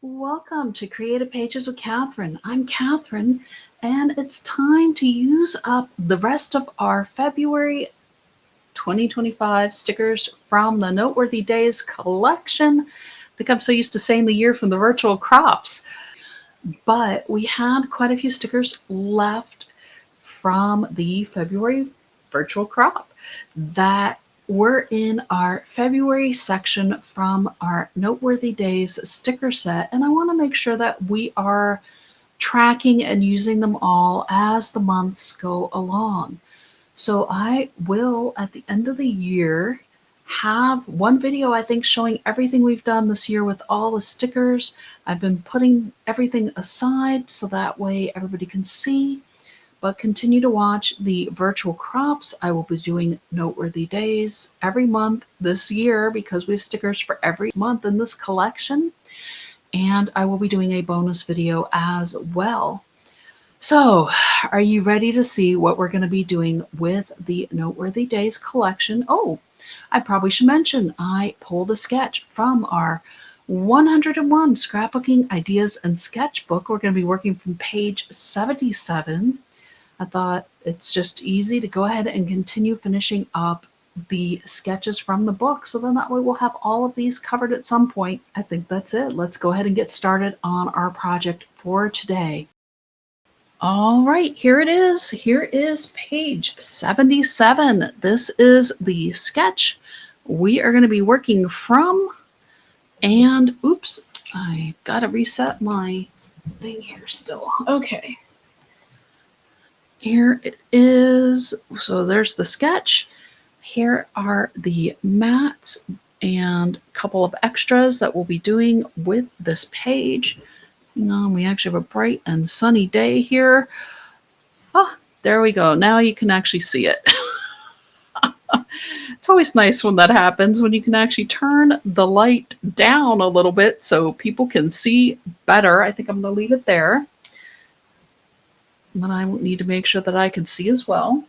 Welcome to Creative Pages with Catherine. I'm Catherine, and it's time to use up the rest of our February 2025 stickers from the Noteworthy Days collection. I think I'm so used to saying the year from the virtual crops, but we had quite a few stickers left from the February virtual crop that were in our February section from our Noteworthy Days sticker set, and I want to make sure that we are tracking and using them all as the months go along. So I will, at the end of the year, have one video, I think, showing everything we've done this year with all the stickers. I've been putting everything aside so that way everybody can see, but continue to watch the virtual crops. I will be doing Noteworthy Days every month this year because we have stickers for every month in this collection. And I will be doing a bonus video as well. So, are you ready to see what we're going to be doing with the Noteworthy Days collection? Oh, I probably should mention I pulled a sketch from our 101 Scrapbooking Ideas and Sketchbook. We're going to be working from page 77. I thought it's just easy to go ahead and continue finishing up the sketches from the book. So then that way we'll have all of these covered at some point. I think that's it. Let's go ahead and get started on our project for today. All right, here it is. Here is page 77. This is the sketch we are going to be working from. And oops, I got to reset my thing here still. Okay. Here it is. So there's the sketch. Here are the mats and a couple of extras that we'll be doing with this page. We actually have a bright and sunny day here. Oh, there we go. Now you can actually see it. It's always nice when that happens, when you can actually turn the light down a little bit so people can see better. I think I'm going to leave it there. And then I need to make sure that I can see as well.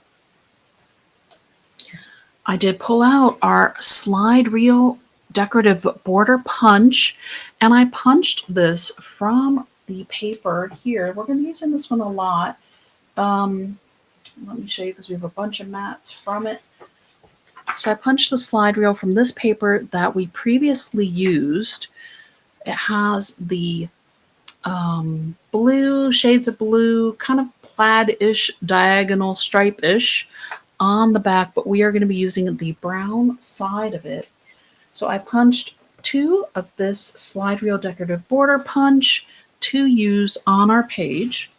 I did pull out our slide reel decorative border punch, and I punched this from the paper here. We're going to be using this one a lot. Let me show you because we have a bunch of mats from it. So I punched the slide reel from this paper that we previously used. It has the blue, shades of blue, kind of plaid-ish, diagonal stripe-ish on the back, but we are going to be using the brown side of it. So I punched 2 of this slide reel decorative border punch to use on our page.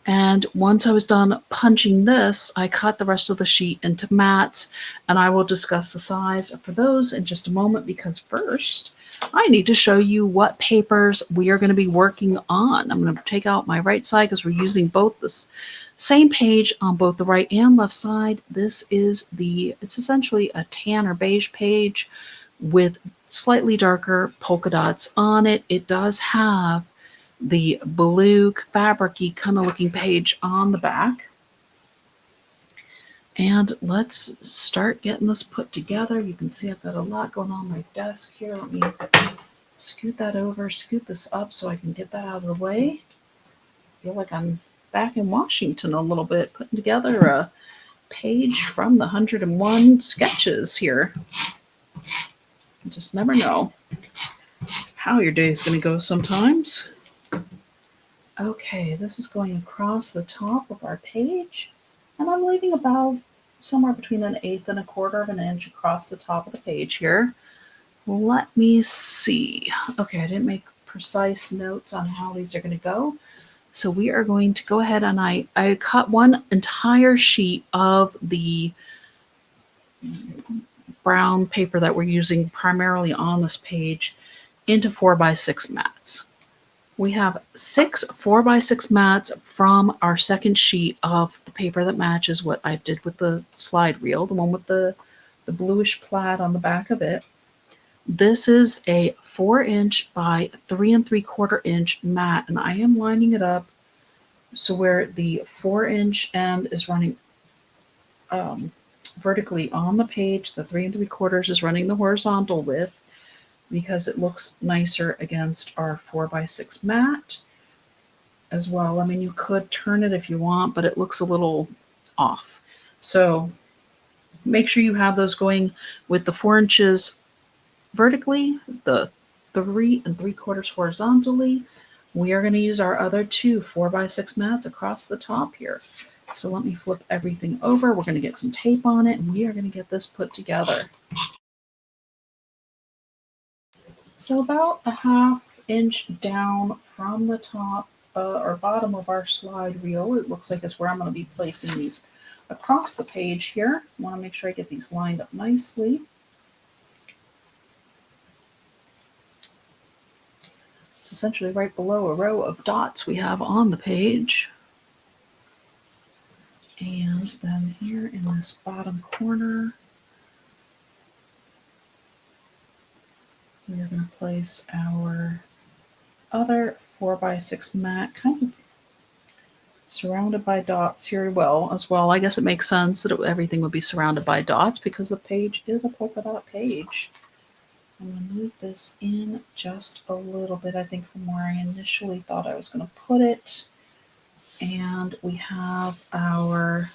And once I was done punching this, I cut the rest of the sheet into mats, and I will discuss the size for those in just a moment, because first I need to show you what papers we are going to be working on. I'm going to take out my right side because we're using both this same page on both the right and left side. This is it's essentially a tan or beige page with slightly darker polka dots on it. It does have the blue fabric-y kind of looking page on the back. And let's start getting this put together. You can see I've got a lot going on my desk here. Let me scoot that over, scoot this up so I can get that out of the way. I feel like I'm back in Washington a little bit, putting together a page from the 101 sketches here. You just never know how your day is going to go sometimes. Okay, this is going across the top of our page, and I'm leaving about somewhere between 1/8 and 1/4 of an inch across the top of the page here. Let me see. Okay, I didn't make precise notes on how these are going to go. So we are going to go ahead, and I cut one entire sheet of the brown paper that we're using primarily on this page into 4x6 mats. We have 6 4x6 mats from our second sheet of the paper that matches what I did with the slide reel, the one with the bluish plaid on the back of it. This is a 4-inch by 3 3/4 inch mat, and I am lining it up so where the 4-inch end is running vertically on the page, the 3 3/4 is running the horizontal width, because it looks nicer against our 4x6 mat as well. I mean, you could turn it if you want, but it looks a little off. So make sure you have those going with the 4 inches vertically, the 3 3/4 horizontally. We are going to use our other two 4x6 mats across the top here. So let me flip everything over. We're going to get some tape on it, and we are going to get this put together. So about a 1/2 inch down from the top or bottom of our slide reel, it looks like is where I'm going to be placing these across the page here. I want to make sure I get these lined up nicely. It's essentially right below a row of dots we have on the page. And then here in this bottom corner, we are going to place our other 4x6 mat, kind of surrounded by dots here as well. I guess it makes sense that everything would be surrounded by dots because the page is a polka dot page. I'm going to move this in just a little bit, I think, from where I initially thought I was going to put it. And we have our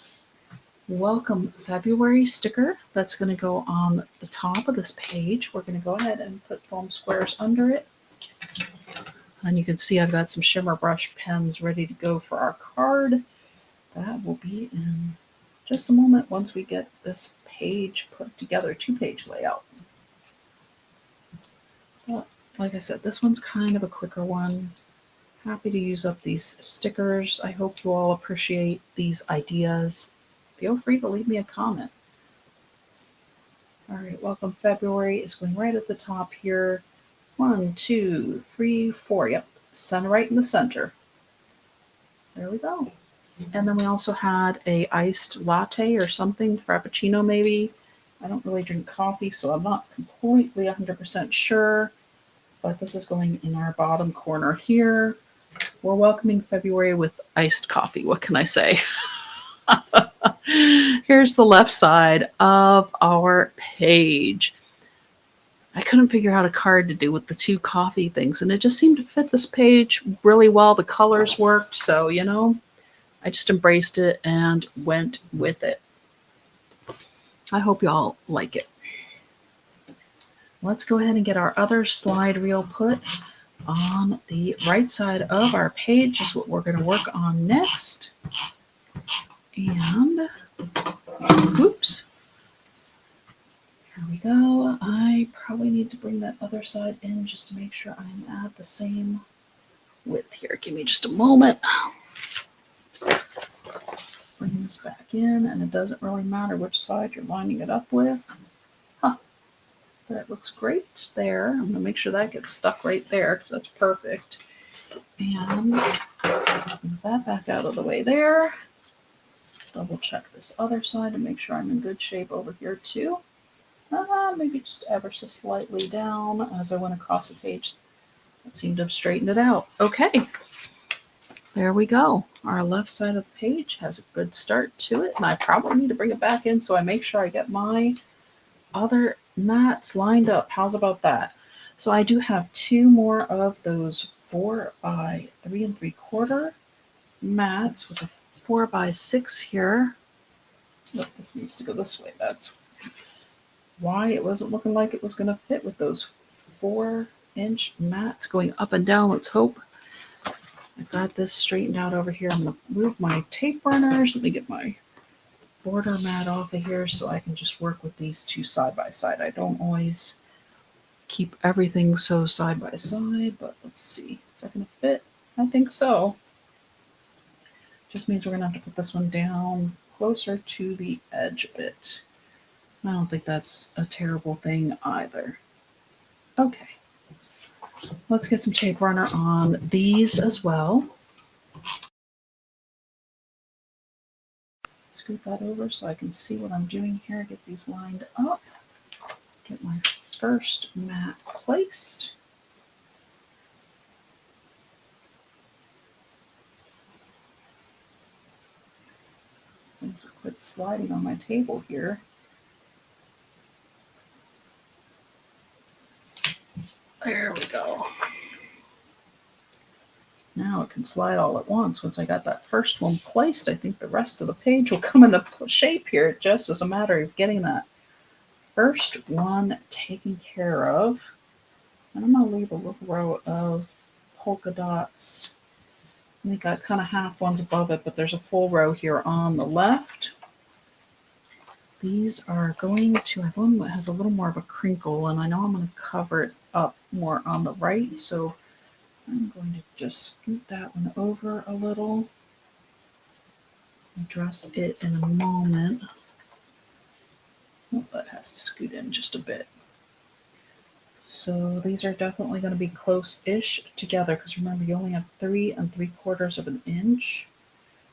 Welcome February sticker that's going to go on the top of this page. We're going to go ahead and put foam squares under it. And you can see I've got some shimmer brush pens ready to go for our card. That will be in just a moment once we get this page put together, 2-page layout. But like I said, this one's kind of a quicker one. Happy to use up these stickers. I hope you all appreciate these ideas. Feel free to leave me a comment. All right, Welcome February is going right at the top here. 1, 2, 3, 4. Yep, center right in the center. There we go. And then we also had a iced latte or something, frappuccino maybe. I don't really drink coffee, so I'm not completely 100% sure. But this is going in our bottom corner here. We're welcoming February with iced coffee. What can I say? Here's the left side of our page. I couldn't figure out a card to do with the 2 coffee things, and it just seemed to fit this page really well. The colors worked, so, I just embraced it and went with it. I hope y'all like it. Let's go ahead and get our other slide reel put on the right side of our page. Is what we're going to work on next. And, oops. Here we go. I probably need to bring that other side in just to make sure I'm at the same width here. Give me just a moment. Bring this back in, and it doesn't really matter which side you're lining it up with. That looks great there. I'm going to make sure that gets stuck right there because that's perfect. And move that back out of the way there. Double check this other side to make sure I'm in good shape over here too. Maybe just ever so slightly down as I went across the page. That seemed to have straightened it out. Okay, there we go. Our left side of the page has a good start to it, and I probably need to bring it back in so I make sure I get my other mats lined up. How's about that? So I do have 2 more of those 4x3 3/4 mats with a 4x6 here. Look, this needs to go this way. That's why it wasn't looking like it was going to fit with those 4-inch mats going up and down. Let's hope. I've got this straightened out over here. I'm going to move my tape runners. Let me get my border mat off of here so I can just work with these 2 side by side. I don't always keep everything so side by side, but let's see. Is that going to fit? I think so. Just means we're going to have to put this one down closer to the edge a bit. I don't think that's a terrible thing either. Okay. Let's get some tape runner on these as well. Scoot that over so I can see what I'm doing here. Get these lined up. Get my first mat placed. Things looks like sliding on my table here. There we go. Now it can slide all at once. Once I got that first one placed, I think the rest of the page will come into shape here. It just is a matter of getting that first one taken care of. And I'm going to leave a little row of polka dots. I think I kind of half ones above it, but there's a full row here on the left. These are going to, I have one that has a little more of a crinkle, and I know I'm going to cover it up more on the right, so I'm going to just scoot that one over a little. Address it in a moment. Oh, that has to scoot in just a bit. So these are definitely going to be close-ish together, because remember, you only have 3 3/4 of an inch.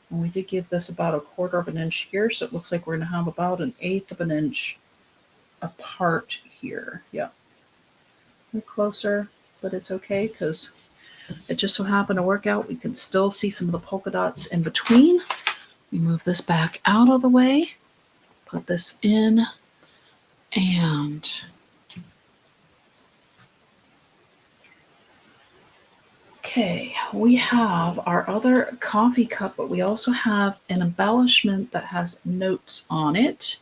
And we did give this about 1/4 of an inch here, so it looks like we're going to have about 1/8 of an inch apart here. Yeah. A little closer, but it's okay because it just so happened to work out. We can still see some of the polka dots in between. We move this back out of the way, put this in, and okay, we have our other coffee cup, but we also have an embellishment that has notes on it.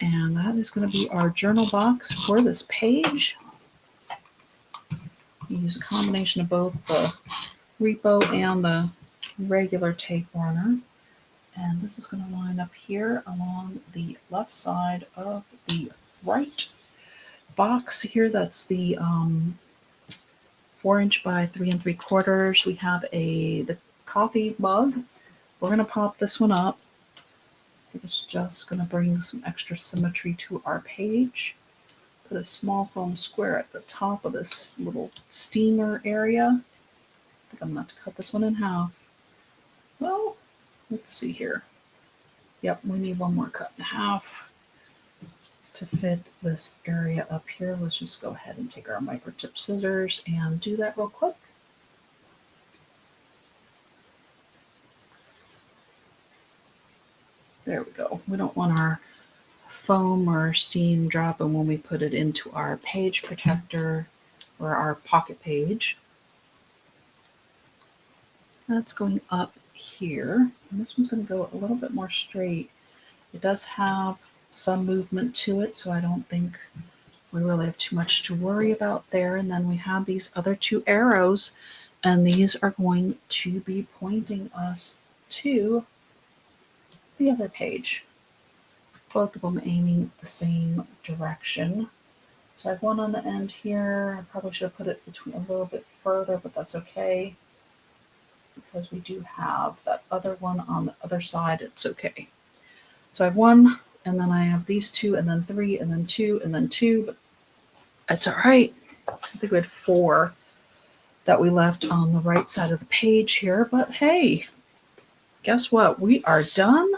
And that is going to be our journal box for this page. You use a combination of both the repo and the regular tape runner. And this is going to line up here along the left side of the right box here. That's the 4" by 3 3/4. We have the coffee mug. We're going to pop this one up. It's just going to bring some extra symmetry to our page. Put a small foam square at the top of this little steamer area. I think I'm going to have to cut this one in half. Well, let's see here. Yep, we need one more cut in half to fit this area up here. Let's just go ahead and take our microtip scissors and do that real quick. There we go. We don't want our foam or steam dropping when we put it into our page protector or our pocket page. That's going up here. And this one's going to go a little bit more straight. It does have some movement to it, so I don't think we really have too much to worry about there. And then we have these other 2 arrows, and these are going to be pointing us to the other page. Both of them aiming the same direction. So I have one on the end here. I probably should have put it between a little bit further, but that's okay, because we do have that other one on the other side. It's okay. So I have 1, and then I have these 2, and then 3, and then 2, and then 2, but that's all right. I think we had 4 that we left on the right side of the page here, but hey, guess what? We are done.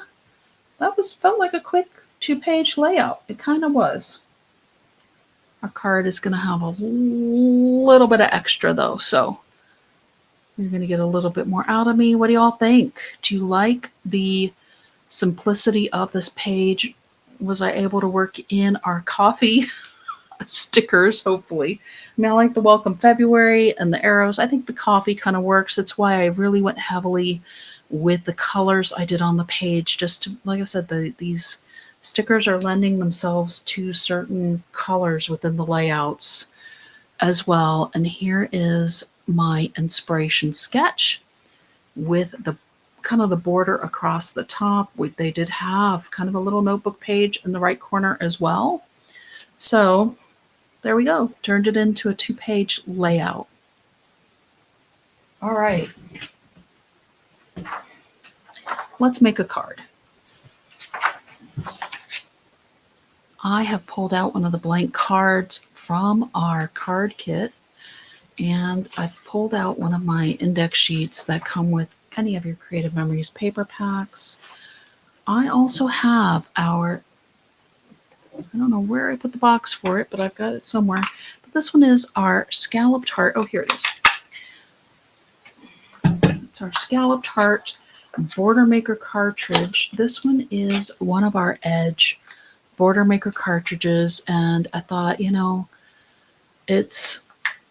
That felt like a quick 2-page layout. It kind of was. Our card is going to have a little bit of extra though, so you're going to get a little bit more out of me. What do y'all think? Do you like the simplicity of this page? Was I able to work in our coffee stickers? Hopefully. I mean, I like the Welcome February and the arrows. I think the coffee kind of works. That's why I really went heavily with the colors I did on the page. Just to, like I said, these stickers are lending themselves to certain colors within the layouts as well. And here is my inspiration sketch with the kind of the border across the top. They did have kind of a little notebook page in the right corner as well. So there we go. Turned it into a 2-page layout. All right. Let's make a card. I have pulled out one of the blank cards from our card kit, and I've pulled out one of my index sheets that come with any of your Creative Memories paper packs. I also have I don't know where I put the box for it, but I've got it somewhere. But this one is our scalloped heart. Oh, here it is. It's our scalloped heart border maker cartridge. This one is one of our Edge border maker cartridges, and I thought, it's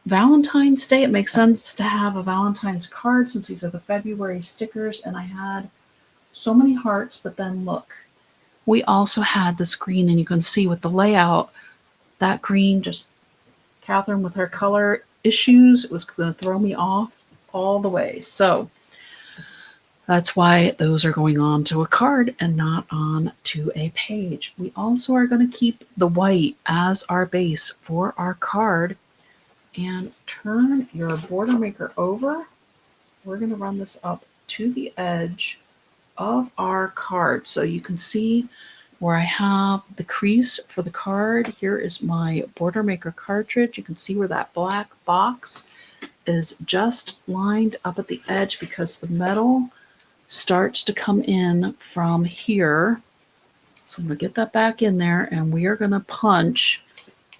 Valentine's Day, it makes sense to have a Valentine's card since these are the February stickers, and I had so many hearts, but then look, we also had this green, and you can see with the layout, that green just, Catherine with her color issues, it was going to throw me off all the way. So that's why those are going on to a card and not on to a page. We also are going to keep the white as our base for our card and turn your border maker over. We're going to run this up to the edge of our card. So you can see where I have the crease for the card. Here is my border maker cartridge. You can see where that black box is just lined up at the edge because the metal starts to come in from here. So I'm going to get that back in there, and we are going to punch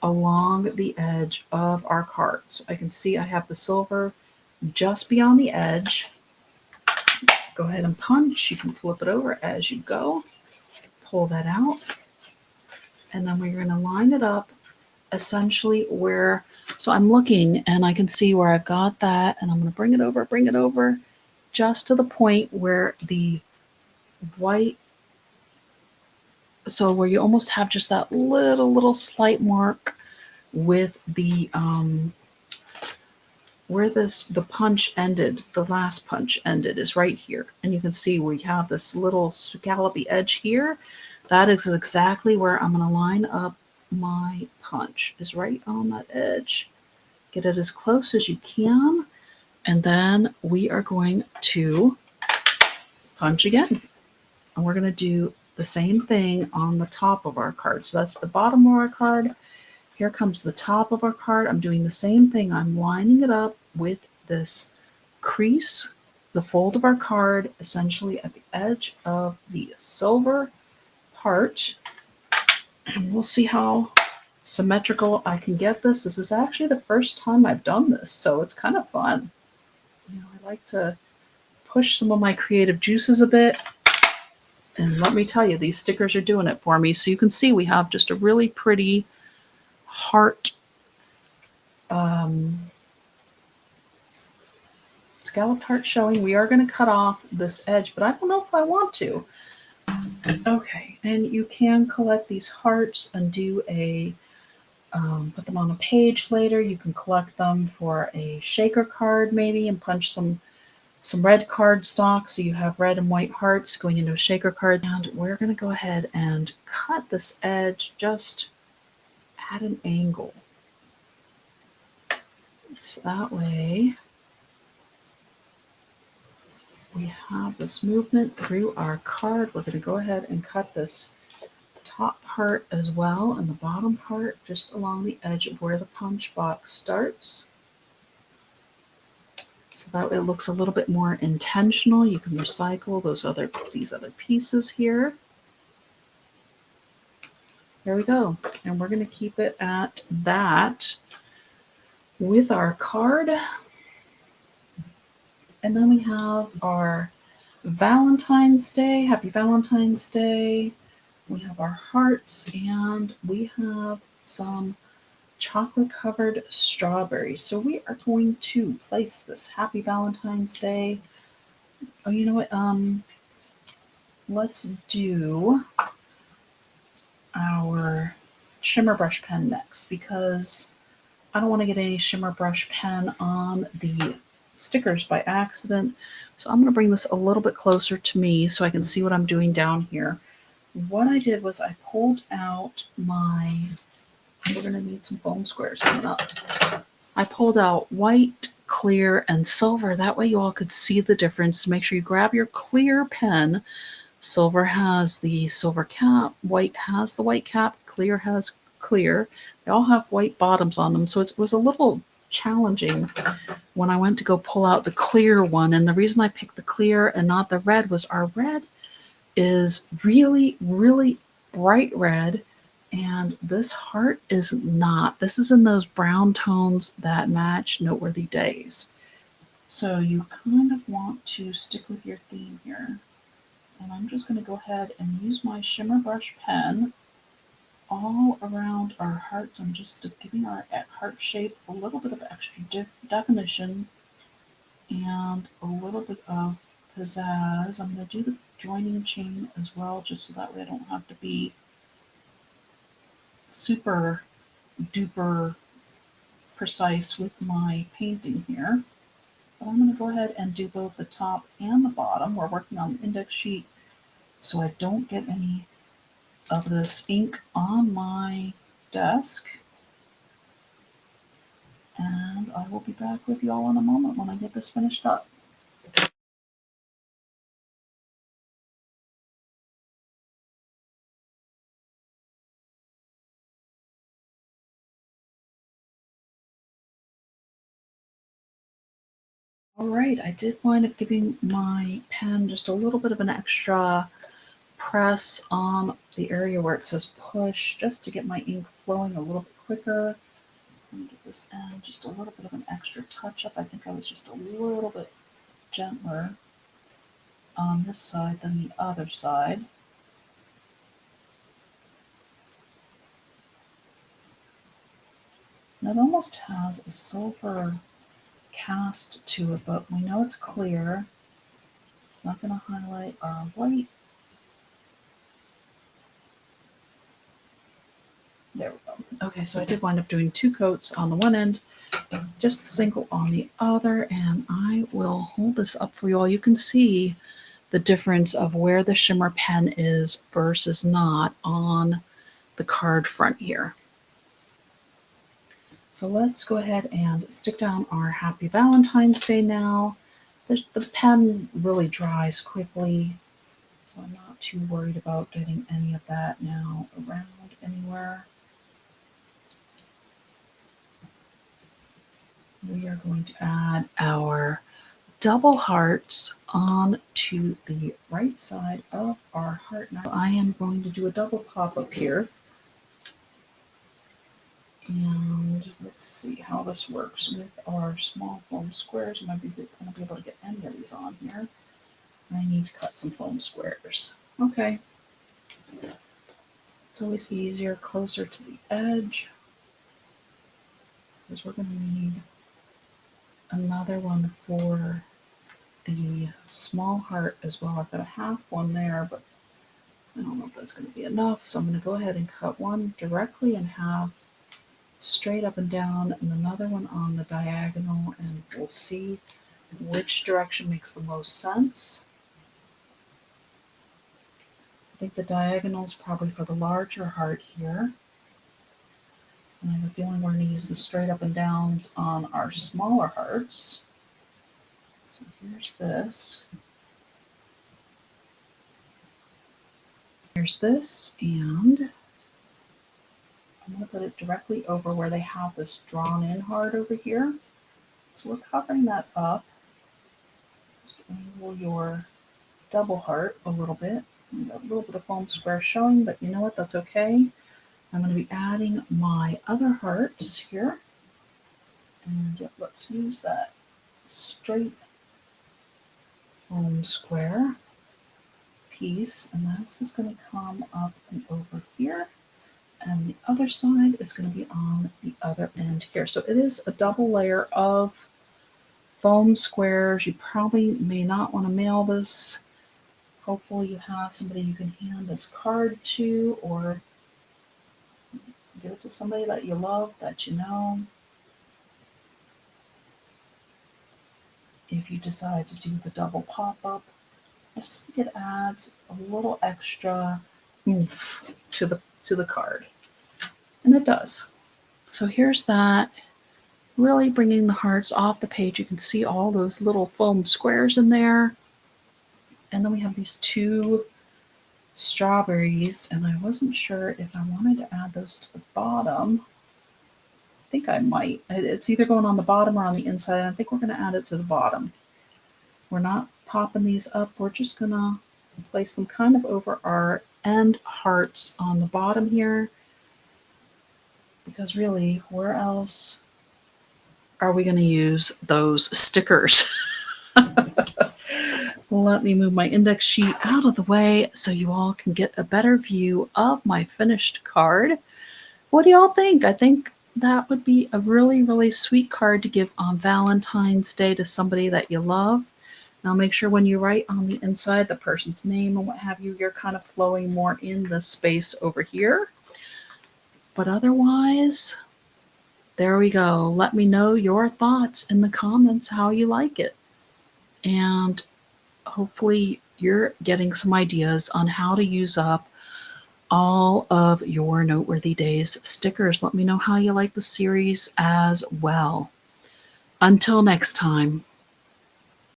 along the edge of our card. So I can see I have the silver just beyond the edge. Go ahead and punch. You can flip it over as you go. Pull that out. And then we're going to line it up essentially where, so I'm looking and I can see where I've got that, and I'm going to bring it over just to the point where the white, so where you almost have just that little slight mark with the where the punch ended, the last punch ended is right here. And you can see we have this little scallopy edge here. That is exactly where I'm going to line up my punch, is right on that edge. Get it as close as you can. And then we are going to punch again. And we're going to do the same thing on the top of our card. So that's the bottom of our card. Here comes the top of our card. I'm doing the same thing. I'm lining it up with this crease, the fold of our card, essentially at the edge of the silver part. And we'll see how symmetrical I can get this. This is actually the first time I've done this, so it's kind of fun. I like to push some of my creative juices a bit. And let me tell you, these stickers are doing it for me. So you can see we have just a really pretty heart scalloped heart showing. We are going to cut off this edge, but I don't know if I want to. Okay, and you can collect these hearts and do a put them on a page later. You can collect them for a shaker card maybe and punch some red card stock so you have red and white hearts going into a shaker card. And we're going to go ahead and cut this edge just at an angle. So that way we have this movement through our card. We're going to go ahead and cut this top part as well and the bottom part just along the edge of where the punch box starts. So that it looks a little bit more intentional. You can recycle these other pieces here. There we go. And we're going to keep it at that with our card. And then we have our Valentine's Day. Happy Valentine's Day. We have our hearts, and we have some chocolate covered strawberries. So we are going to place this Happy Valentine's Day. Oh, you know what? Let's do our shimmer brush pen next because I don't want to get any shimmer brush pen on the stickers by accident. So I'm going to bring this a little bit closer to me so I can see what I'm doing down here. What I did was I pulled out we're going to need some foam squares coming up. I pulled out white, clear, and silver. That way you all could see the difference. Make sure you grab your clear pen. Silver has the silver cap, white has the white cap, clear has clear. They all have white bottoms on them, so it was a little challenging when I went to go pull out the clear one. And the reason I picked the clear and not the red was our red is really, really bright red, and this heart is not. This is in those brown tones that match Noteworthy Days. So you kind of want to stick with your theme here. And I'm just going to go ahead and use my shimmer brush pen all around our hearts. I'm just giving our heart shape a little bit of extra definition and a little bit of pizzazz. I'm going to do the joining chain as well, just so that way I don't have to be super duper precise with my painting here. But I'm going to go ahead and do both the top and the bottom. We're working on the index sheet, so I don't get any of this ink on my desk. And I will be back with you all in a moment when I get this finished up. All right, I did wind up giving my pen just a little bit of an extra press on the area where it says push, just to get my ink flowing a little bit quicker. Let me get this end just a little bit of an extra touch up. I think I was just a little bit gentler on this side than the other side. And it almost has a silver cast to it, but we know it's clear. It's not going to highlight our white. There we go. Okay, so I did wind up doing 2 coats on the one end, just a single on the other, and I will hold this up for you all. You can see the difference of where the shimmer pen is versus not on the card front here. So let's go ahead and stick down our Happy Valentine's Day now. The pen really dries quickly, so I'm not too worried about getting any of that now around anywhere. We are going to add our double hearts on to the right side of our heart. Now I am going to do a double pop up here. And let's see how this works with our small foam squares. I might be going to be able to get any of these on here. I need to cut some foam squares. Okay. It's always easier closer to the edge, because we're going to need another one for the small heart as well. I've got a half one there, but I don't know if that's going to be enough. So I'm going to go ahead and cut one directly in half, straight up and down, and another one on the diagonal, and we'll see which direction makes the most sense. I think the diagonal is probably for the larger heart here. And I have a feeling we're going to use the straight up and downs on our smaller hearts. So here's this. Here's this, and I'm going to put it directly over where they have this drawn in heart over here. So we're covering that up. Just angle your double heart a little bit. A little bit of foam square showing, but you know what? That's okay. I'm going to be adding my other hearts here. And yep, let's use that straight foam square piece. And this is going to come up and over here. And the other side is going to be on the other end here. So it is a double layer of foam squares. You probably may not want to mail this. Hopefully you have somebody you can hand this card to, or give it to somebody that you love, that you know. If you decide to do the double pop-up, I just think it adds a little extra oomph to the card. And it does. So here's that. Really bringing the hearts off the page. You can see all those little foam squares in there. And then we have these 2 strawberries, and I wasn't sure if I wanted to add those to the bottom. I think I might. It's either going on the bottom or on the inside. I think we're going to add it to the bottom. We're not popping these up. We're just going to place them kind of over our end hearts on the bottom here. Because really, where else are we going to use those stickers? Let me move my index sheet out of the way so you all can get a better view of my finished card. What do y'all think? I think that would be a really, really sweet card to give on Valentine's Day to somebody that you love. Now make sure when you write on the inside the person's name and what have you, you're kind of flowing more in this space over here. But otherwise, there we go. Let me know your thoughts in the comments, how you like it. And hopefully you're getting some ideas on how to use up all of your Noteworthy Days stickers. Let me know how you like the series as well. Until next time.